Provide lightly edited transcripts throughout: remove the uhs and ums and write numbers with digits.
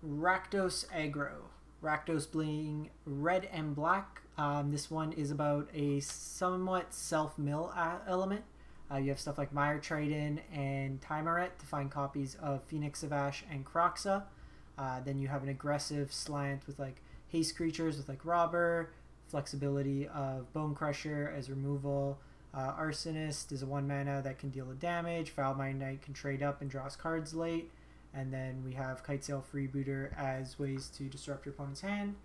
Rakdos Aggro. Rakdos being red and black. This one is about a somewhat self-mill element. You have stuff like Mire Trident and Timaret to find copies of Phoenix of Ash and Croxa. Then you have an aggressive slant with like haste creatures with like Robber, flexibility of Bone Crusher as removal. Arsonist is a 1 mana that can deal a damage. Foulmire Knight can trade up and draws cards late. And then we have Kitesail Freebooter as ways to disrupt your opponent's hand.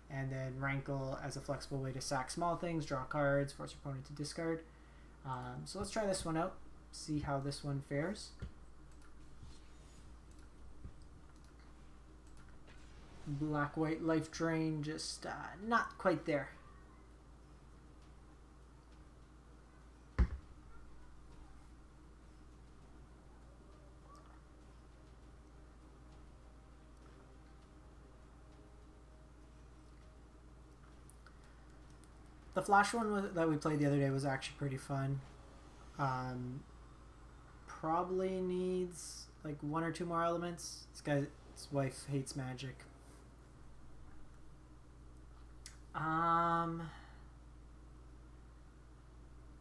And then Rankle as a flexible way to sack small things, draw cards, force your opponent to discard. So let's try this one out, see how this one fares. Black-white life drain, just not quite there. The flash one that we played the other day was actually pretty fun. Probably needs like 1 or 2 more elements. This guy's wife hates magic.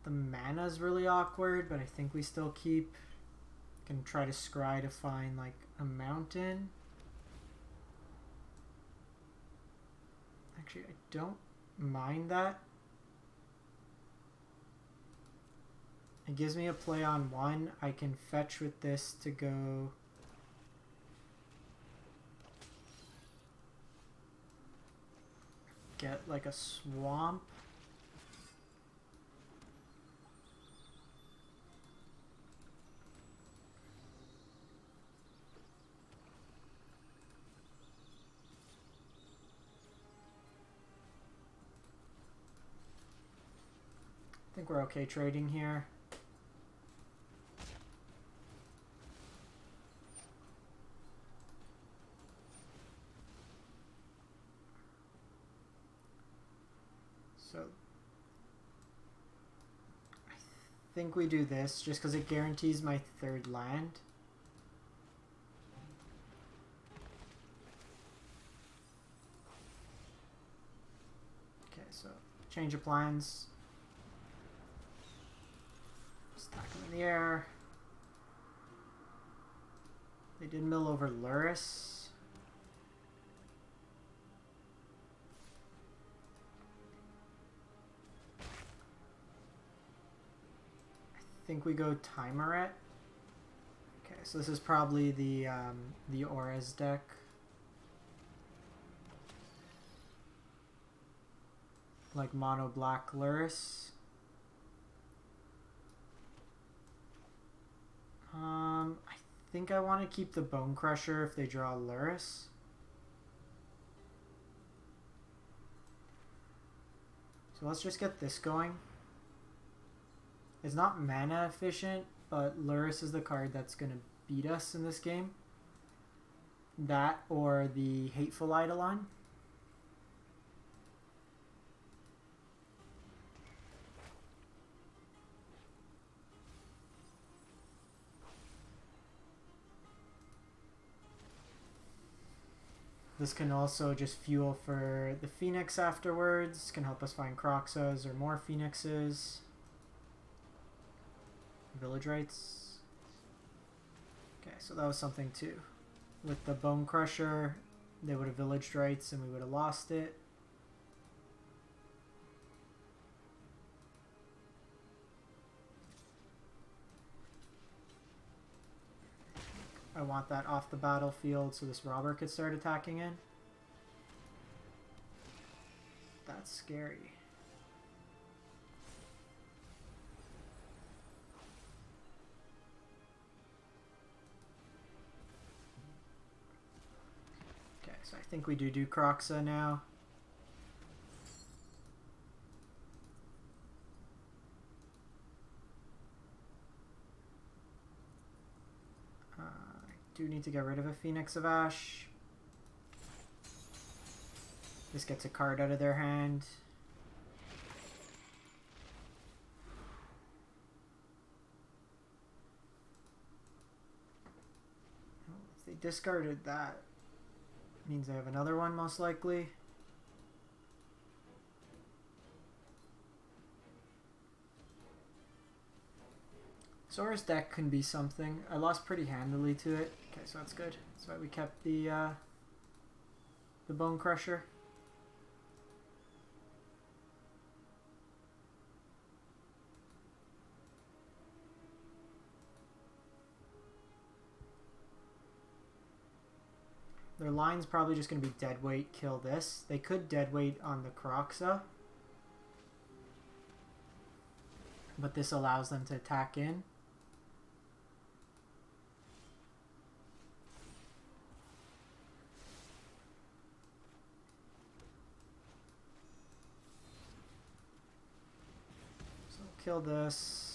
The mana's really awkward, but I think we still keep. Can try to scry to find like a mountain. Actually, I don't mind that. It gives me a play on 1. I can fetch with this to go. Get like a swamp. I think we're okay trading here. So I think we do this just because it guarantees my 3rd land. Okay, so change of plans. Stack them in the air. They did mill over Luris. I think we go Timaret. Okay, so this is probably the Aures deck. Like mono black Luris. I think I want to keep the Bone Crusher if they draw Luris. So let's just get this going. It's not mana efficient, but Luris is the card that's going to beat us in this game. That or the Hateful Eidolon. This can also just fuel for the Phoenix afterwards. Can help us find Croxas or more Phoenixes. Village Rites. Okay, so that was something too. With the Bone Crusher, they would have Village Rites and we would have lost it. I want that off the battlefield so this robber could start attacking in. That's scary. Okay, so I think we do Croxa now. Do need to get rid of a Phoenix of Ash. This gets a card out of their hand. If they discarded that, Means I have another one most likely. Sora's deck can be something. I lost pretty handily to it. Okay, so that's good. That's why we kept the Bone Crusher. Their line's probably just going to be deadweight, kill this. They could deadweight on the Croxa, but this allows them to attack in. So kill this.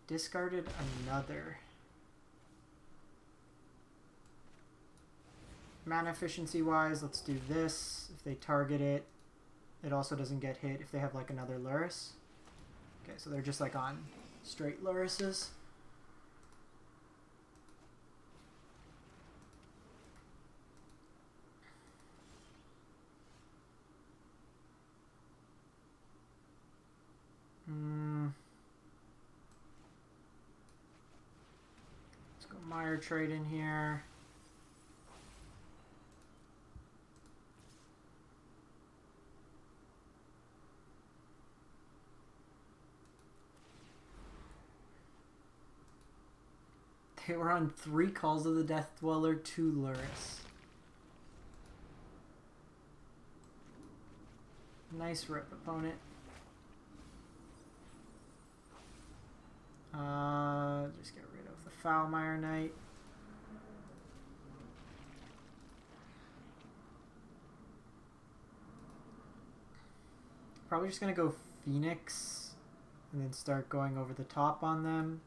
Discarded another. Mana efficiency wise, let's do this. If they target it, it also doesn't get hit if they have like another Luris. Okay, so they're just like on straight Lurises. Mire trade in here. They were on 3 Calls of the Death Dweller, 2 Luris. Nice rip, opponent. Just get rid of the Foulmire Knight. Probably just gonna go Phoenix and then start going over the top on them.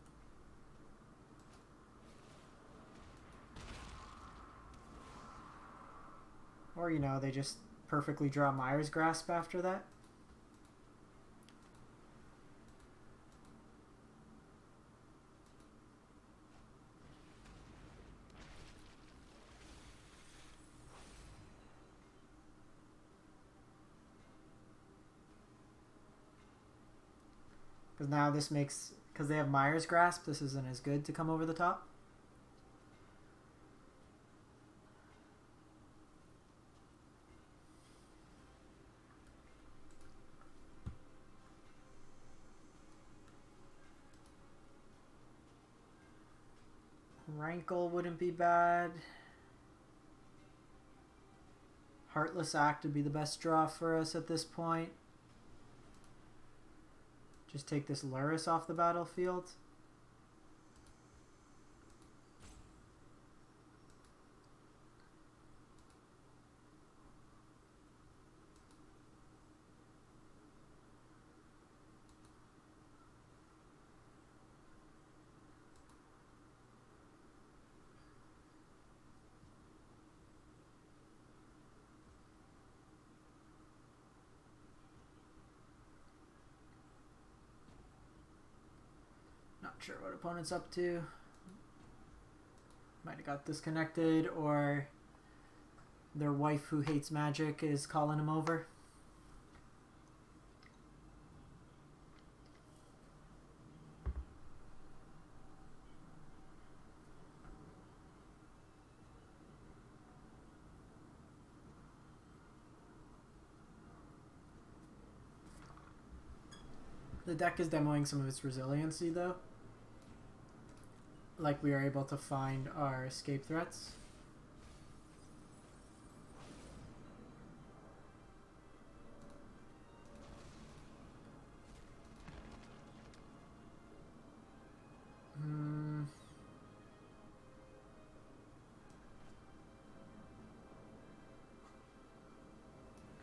Or, you know, they just perfectly draw Mire's Grasp after that. Because now this makes, because they have Mire's Grasp, this isn't as good to come over the top. Rankle wouldn't be bad. Heartless Act would be the best draw for us at this point. Just take this Luris off the battlefield. Sure what opponent's up to. Might have got disconnected, or their wife who hates magic is calling him over. The deck is demoing some of its resiliency though. Like we are able to find our escape threats. I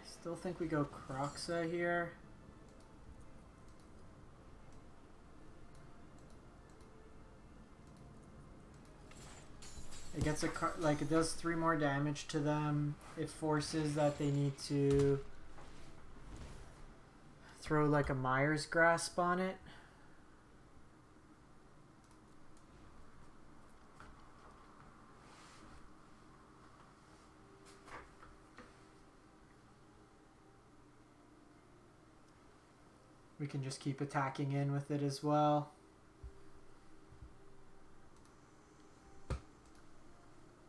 still think we go Croxa here. It gets a like it does 3 more damage to them. It forces that they need to throw like a Myers Grasp on it. We can just keep attacking in with it as well.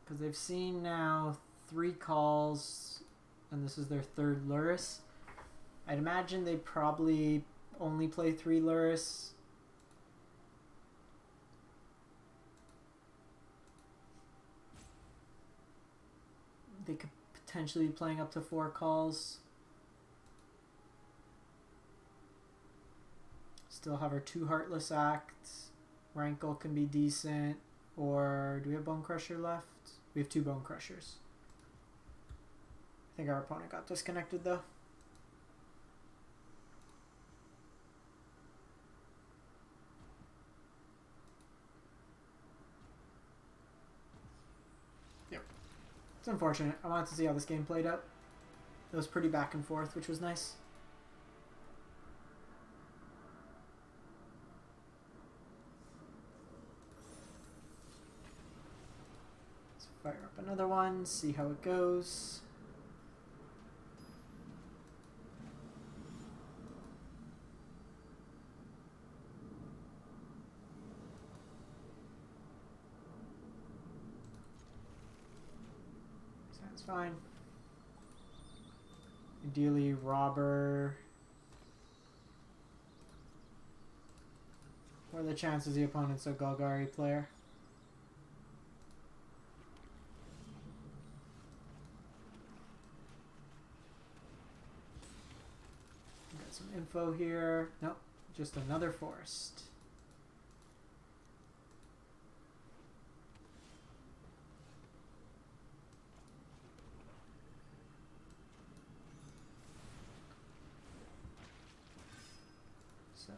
Because they've seen now 3 calls, and this is their 3rd Luris. I'd imagine they'd probably only play 3 Luris. They could potentially be playing up to 4 calls. Still have our 2 Heartless Acts. Rankle can be decent. Or do we have Bone Crusher left? We have 2 Bone Crushers. I think our opponent got disconnected though. Yep. It's unfortunate. I wanted to see how this game played out. It was pretty back and forth, which was nice. Fire up another one, see how it goes. Sounds fine. Ideally, Robber. What are the chances the opponent's a Golgari player? Some info here. Nope, just another forest. So,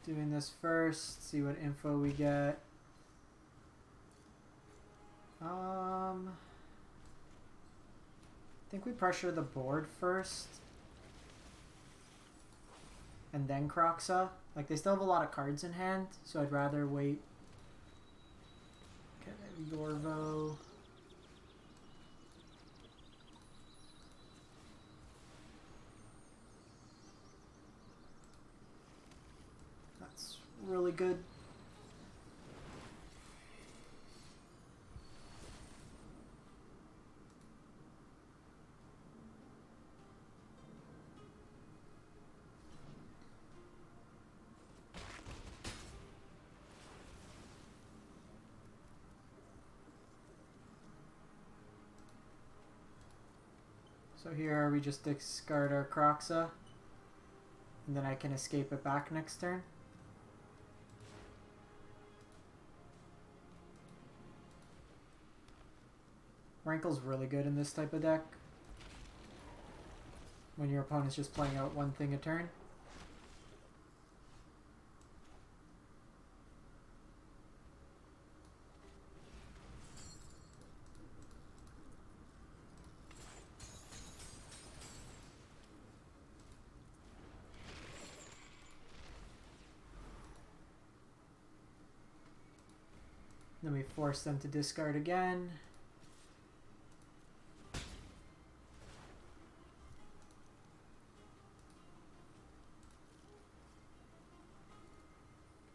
doing this first, see what info we get. I think we pressure the board first. And then Croxa. Like, they still have a lot of cards in hand, so I'd rather wait. Okay, Yorvo. That's really good. So here we just discard our Croxa, and then I can escape it back next turn. Rankle's really good in this type of deck, when your opponent's just playing out one thing a turn. Then we force them to discard again.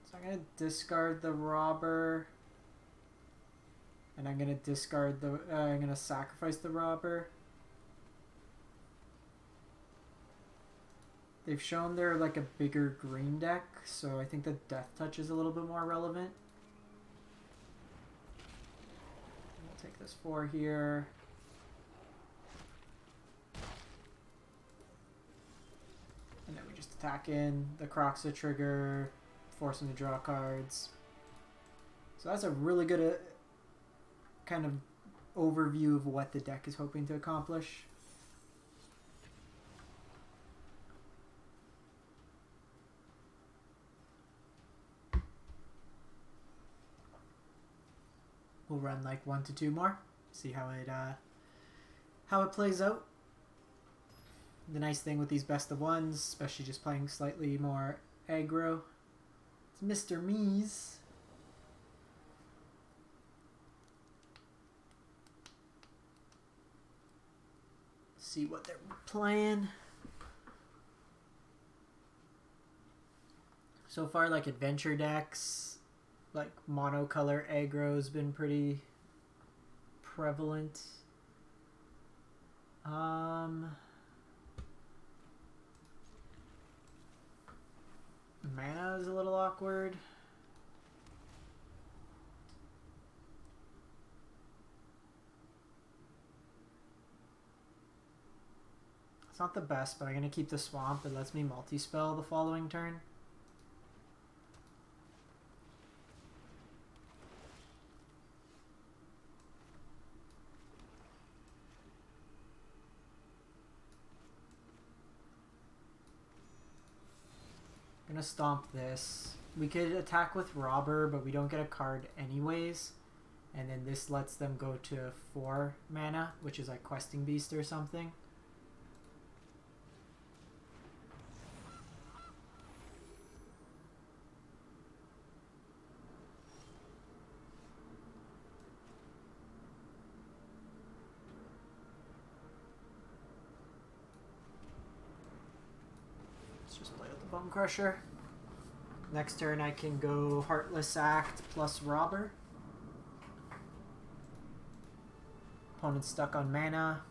So I'm going to discard the Robber. And I'm going to discard the... I'm going to sacrifice the Robber. They've shown they're like a bigger green deck, so I think the Death Touch is a little bit more relevant. Take this 4 here. And then we just attack in the Croxa trigger, force them to draw cards. So that's a really good kind of overview of what the deck is hoping to accomplish. We'll run like 1 to 2 more, see how it plays out. The nice thing with these best of ones, especially just playing slightly more aggro, it's Mr. Mees. See what they're playing. So far, like adventure decks, like monocolor aggro's been pretty prevalent. Mana is a little awkward. It's not the best, but I'm going to keep the swamp. It lets me multi-spell the following turn. I'm going to stomp this. We could attack with Robber, but we don't get a card anyways. And then this lets them go to 4 mana, which is like Questing Beast or something. Just play with the Bone Crusher. Next turn I can go Heartless Act plus Robber. Opponent's stuck on mana.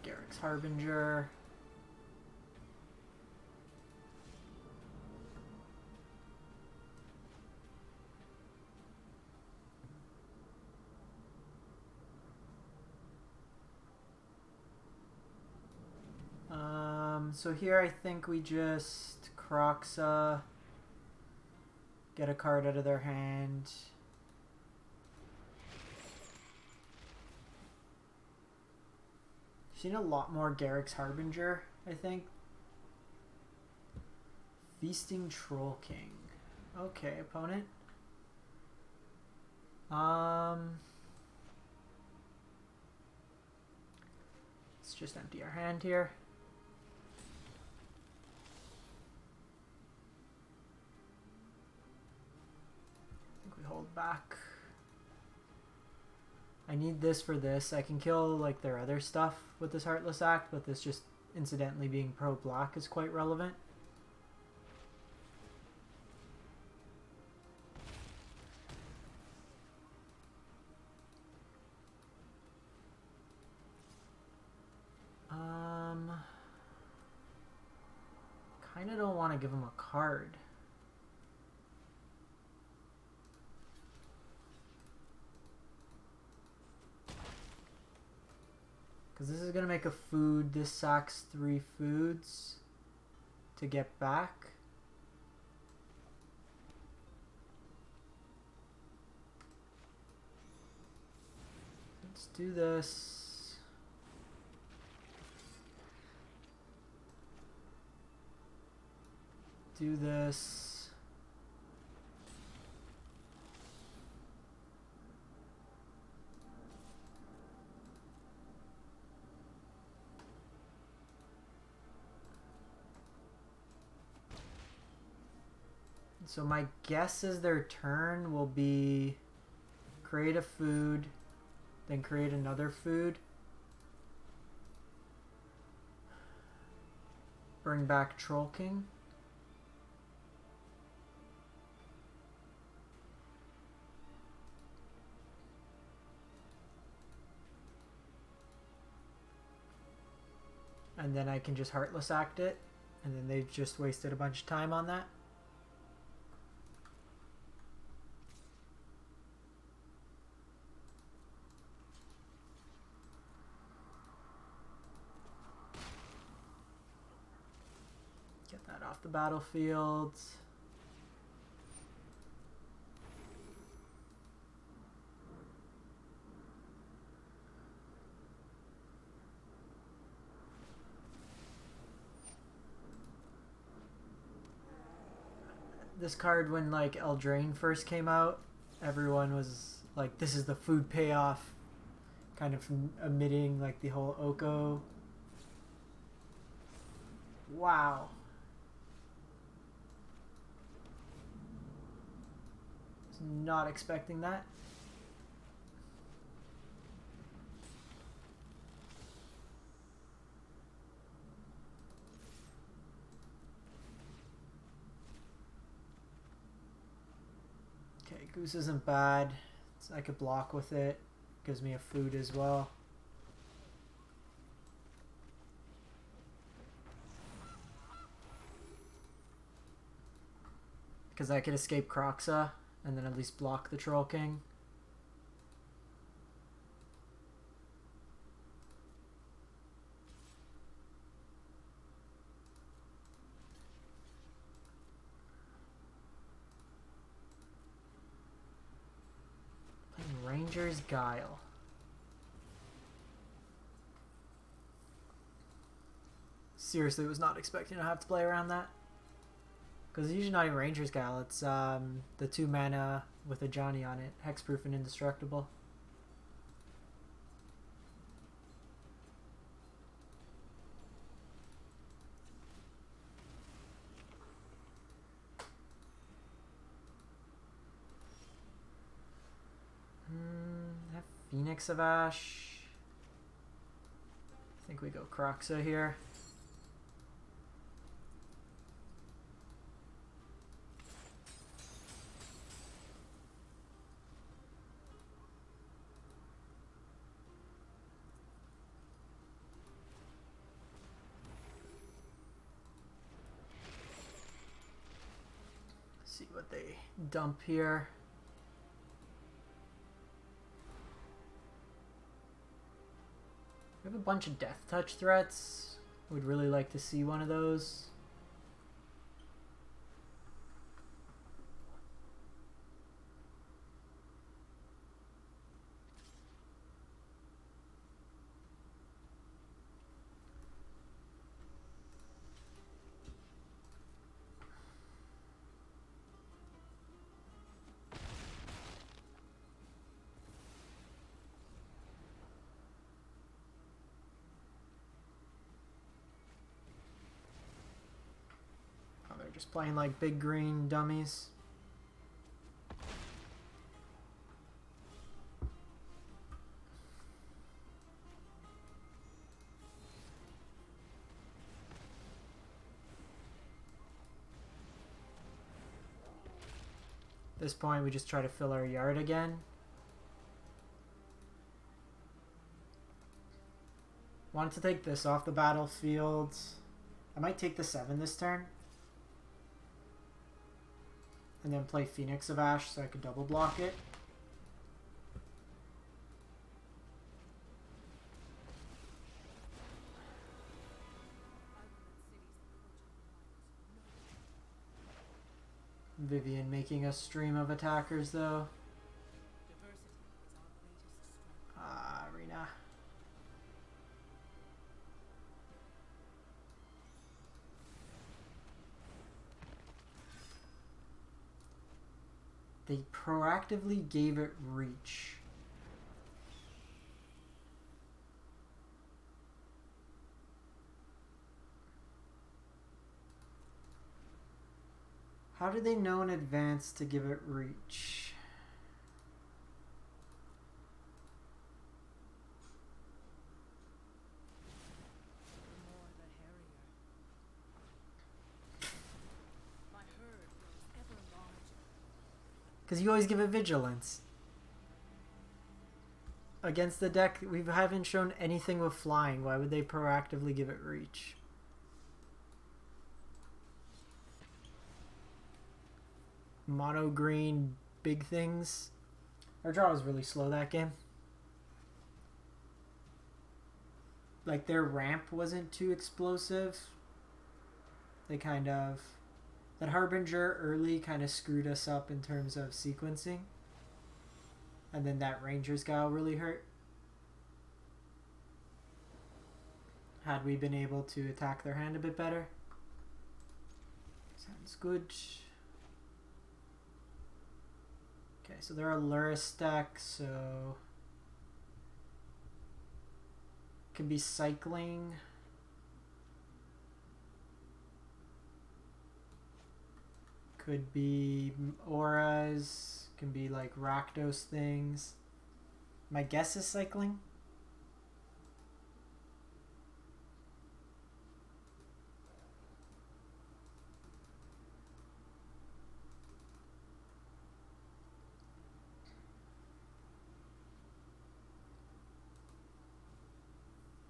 Garrick's Harbinger. So here I think we just Croxa, get a card out of their hand. I've seen a lot more Garrick's Harbinger, I think. Feasting Troll King. Okay, opponent. Let's just empty our hand here. Hold back. I need this for this. I can kill like their other stuff with this Heartless Act, but this just incidentally being pro-black is quite relevant. Kind of don't want to give him a card. Because this is going to make a food. This sacks 3 foods to get back. Let's do this. Do this. So my guess is their turn will be create a food, then create another food, bring back Troll King. And then I can just Heartless Act it, and then they've just wasted a bunch of time on that. Get that off the battlefield. This card, when like Eldraine first came out, everyone was like this is the food payoff, kind of omitting like the whole Oko. Wow. Was not expecting that. Okay, Goose isn't bad. I could block with it. Gives me a food as well. Because I could escape Croxa and then at least block the Troll King. Playing Ranger's Guile. Seriously, was not expecting to have to play around that. Because it's usually not even Ranger's Guile, it's the 2 mana with a Johnny on it. Hexproof and indestructible. Have Phoenix of Ash. I think we go Croxa here. See what they dump here. We have a bunch of Death Touch threats. Would really like to see one of those. They're just playing like big green dummies. At this point, we just try to fill our yard again. Wanted to take this off the battlefield. I might take the 7 this turn. And then play Phoenix of Ash so I could double block it. Vivian making a stream of attackers though. Arena. They proactively gave it reach. How did they know in advance to give it reach? Because you always give it vigilance. Against the deck, we haven't shown anything with flying. Why would they proactively give it reach? Mono green, big things. Our draw was really slow that game. Like their ramp wasn't too explosive. They kind of... That Harbinger early kind of screwed us up in terms of sequencing. And then that Ranger's Guile really hurt. Had we been able to attack their hand a bit better. Sounds good. Okay, so they're a Luris deck, so could be cycling. Could be auras. Can be like Rakdos things. My guess is cycling.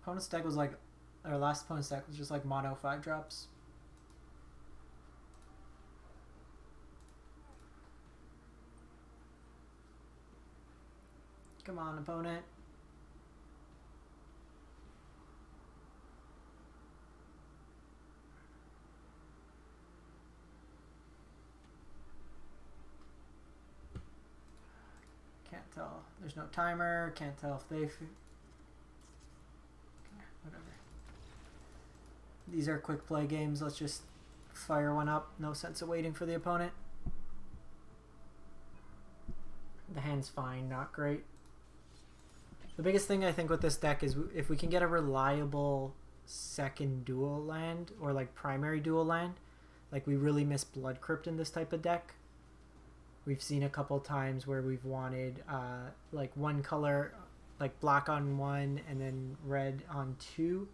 Opponent's deck was like, our last opponent's deck was just like mono 5-drops. Come on, opponent. Can't tell. There's no timer. Can't tell if they... Whatever. These are quick play games. Let's just fire one up. No sense of waiting for the opponent. The hand's fine, not great. The biggest thing I think with this deck is if we can get a reliable second dual land or like primary dual land, like we really miss Blood Crypt in this type of deck. We've seen a couple times where we've wanted like one color, like black on 1 and then red on 2.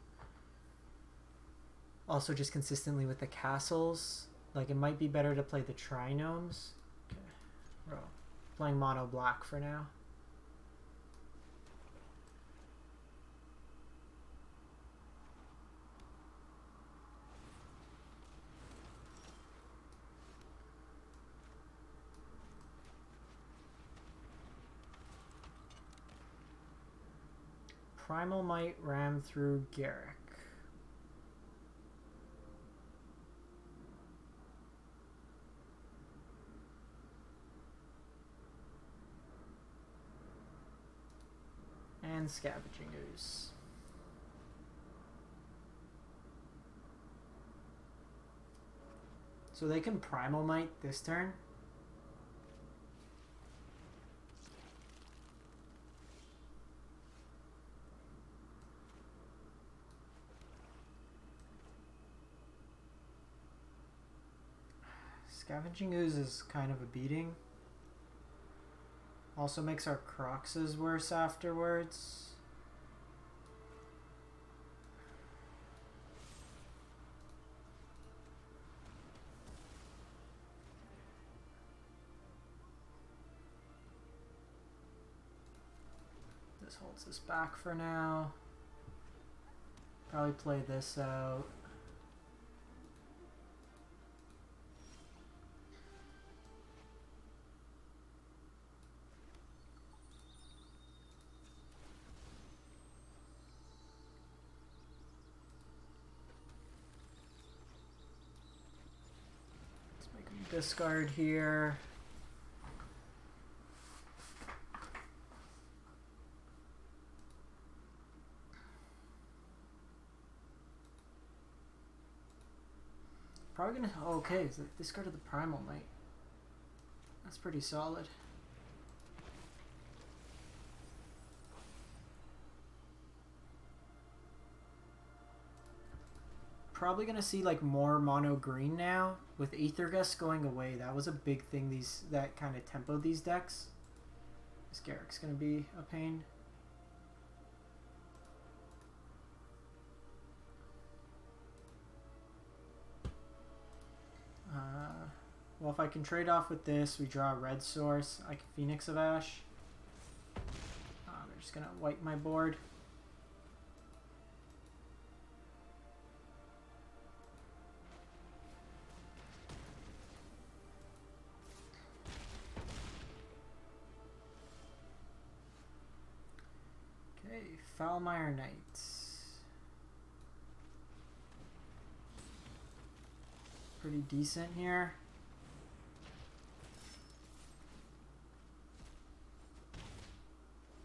Also just consistently with the castles. Like it might be better to play the Trinomes. Okay. Bro. Playing mono black for now. Primal Might ram through Garrick. And Scavenging Ooze. So they can Primal Might this turn. Scavenging Ooze is kind of a beating. Also makes our Croxes worse afterwards. This holds us back for now. Probably play this out. Discard here. Probably gonna... Okay, so discarded the Primal Might. That's pretty solid. Probably gonna see like more mono green now with Aether Gust going away. That was a big thing that kind of tempoed these decks. This Garrick's gonna be a pain. Well, if I can trade off with this, we draw a red source. I can Phoenix of Ash. They're just gonna wipe my board. Foulmire Knights. Pretty decent here.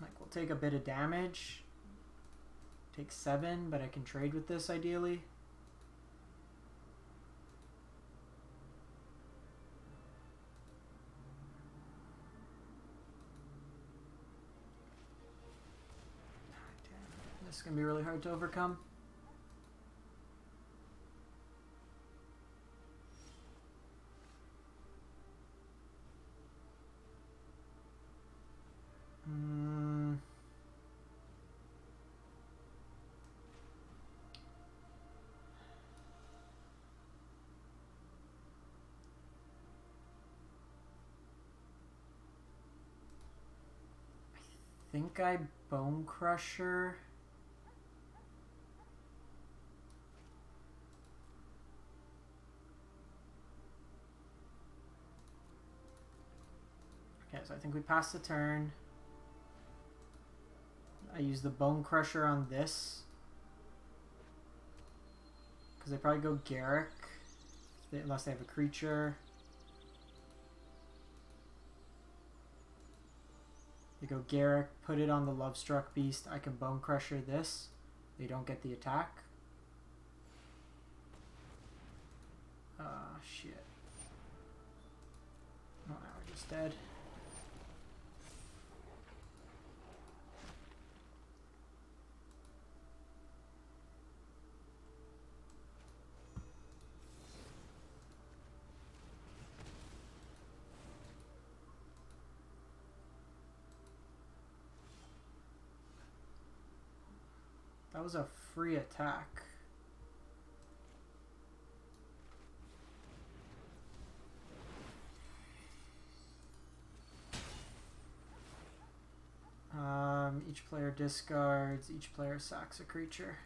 Like, we'll take a bit of damage. Take 7, but I can trade with this ideally. This is going to be really hard to overcome. I think I Bone Crusher. Okay, so I think we pass the turn. I use the Bone Crusher on this. Because they probably go Garrick. Unless they have a creature. They go Garrick, put it on the Lovestruck Beast. I can Bone Crusher this. They don't get the attack. Shit. Oh, now we're just dead. That was a free attack. Each player discards, each player sacks a creature.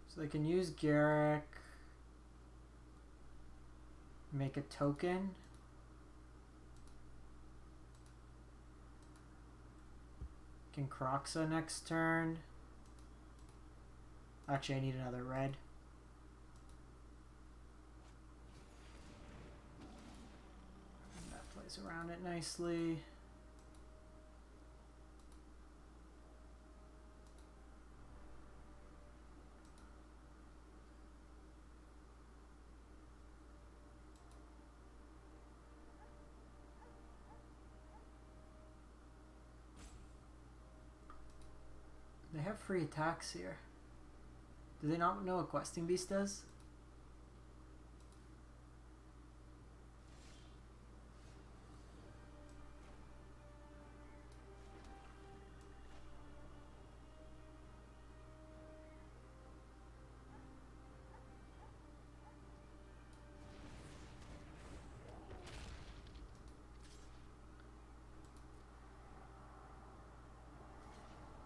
So they can use Garrick, make a token. Can Croxa next turn. Actually, I need another red. And that plays around it nicely. They have free attacks here. Do they not know what Questing Beast does?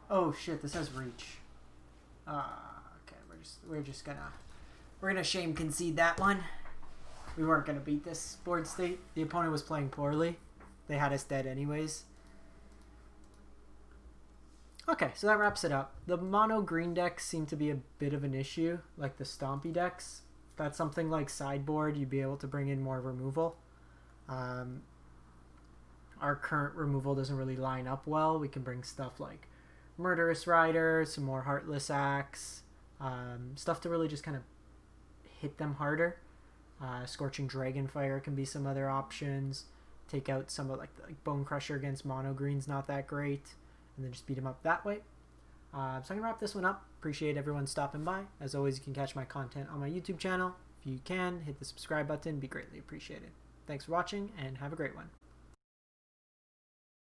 Oh shit, this has reach. Okay, we're gonna shame concede that one. We weren't gonna beat this board state. The opponent was playing poorly. They had us dead anyways. Okay, so that wraps it up. The mono green decks seem to be a bit of an issue, like the Stompy decks. If that's something like sideboard, you'd be able to bring in more removal. Our current removal doesn't really line up well. We can bring stuff like Murderous Rider, some more Heartless Axe, stuff to really just kind of hit them harder. Scorching Dragonfire can be some other options. Take out some of like Bone Crusher against mono green's not that great, and then just beat them up that way. So I'm gonna wrap this one up. Appreciate everyone stopping by. As always, you can catch my content on my YouTube channel. If you can, hit the subscribe button, be greatly appreciated. Thanks for watching and have a great one.